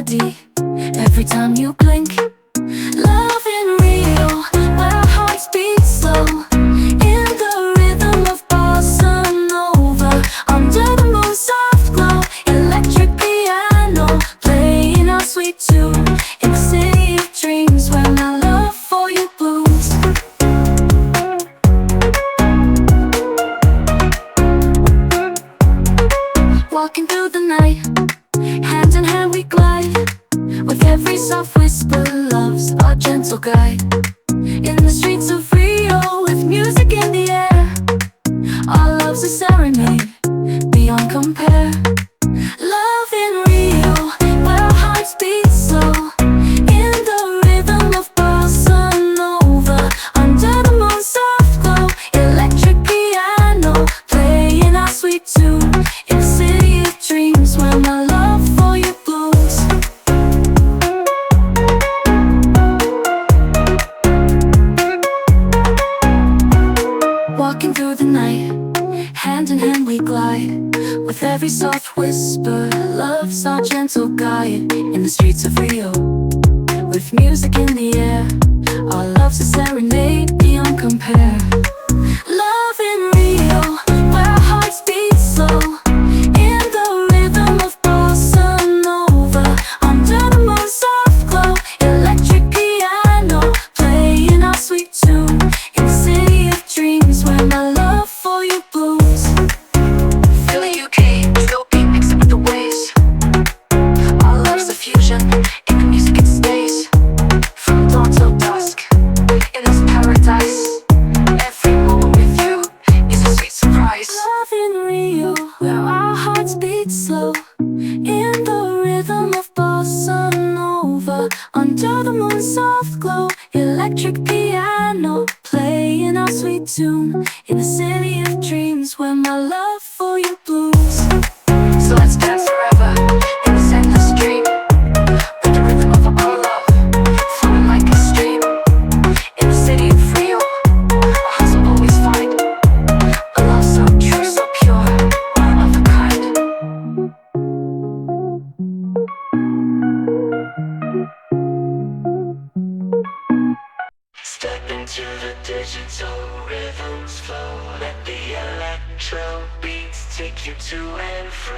melody every time you blink. Love in Rio, where our hearts beat slow, in the rhythm of bossa nova. Under the moon's soft glow, electric piano playing our sweet tune. In the city of dreams where my love for you blooms. Walking through the night, hand in hand we glide, with every soft whisper, love's our gentle guide. In the streets of Rio, with music in the air, our love's a serenade beyond compare. Love in Rio, where our hearts beat slow, in the rhythm of bossa nova. Under the moon's soft glow, electric piano playing our sweet tune. In the city of dreams where my love for you blooms. Walking through the night, hand in hand we glide, with every soft whisper, love's our gentle guide. In the streets of Rio, with music in the air, our love's a serenade beyond compare. Love in Rio, where our hearts beat slow, in the rhythm of bossa nova. Under the moon's soft glow, electric piano playing our sweet tune. In the city of dreams where my love for you blooms. Feel the UK, slow beat mixing with the waves. Our love's a fusion, in the music it stays. From dawn till dusk, in this paradise, every moment with you is a sweet surprise. Love in Rio, where our hearts beat slow, in the rhythm of bossa nova. Under the moon's soft glow, electric piano playing our sweet tune. In the city of dreams where my love for you blooms. So let's dance forever in this endless dream, with the rhythm of our love flowing like a stream. In the city of Rio, our hearts will always find a love so true, so pure, one of a kind. Step into the digital rhythms flow, let the electro beats take you to and fro.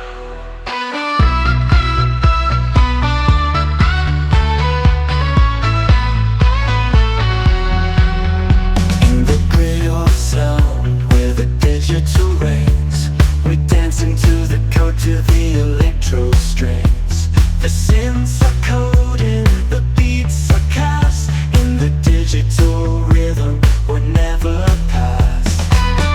In the grid of sound, where the digital reigns, we dance into the code to the electro strings. The synths are coded, the beats are cast. In the digital rhythm, we're never past.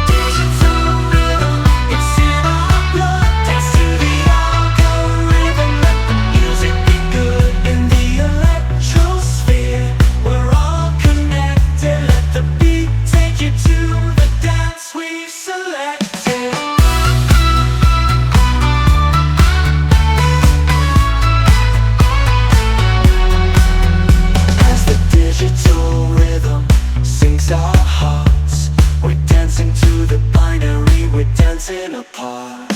Digital rhythm, it's in our blood. Dance to the algorithm, let the music be good. In the electrosphere, we're all connected. Let the beat take you to the dance we've selected. As the digital rhythm sinks our hearts, we're dancing to the binary, we're dancing apart.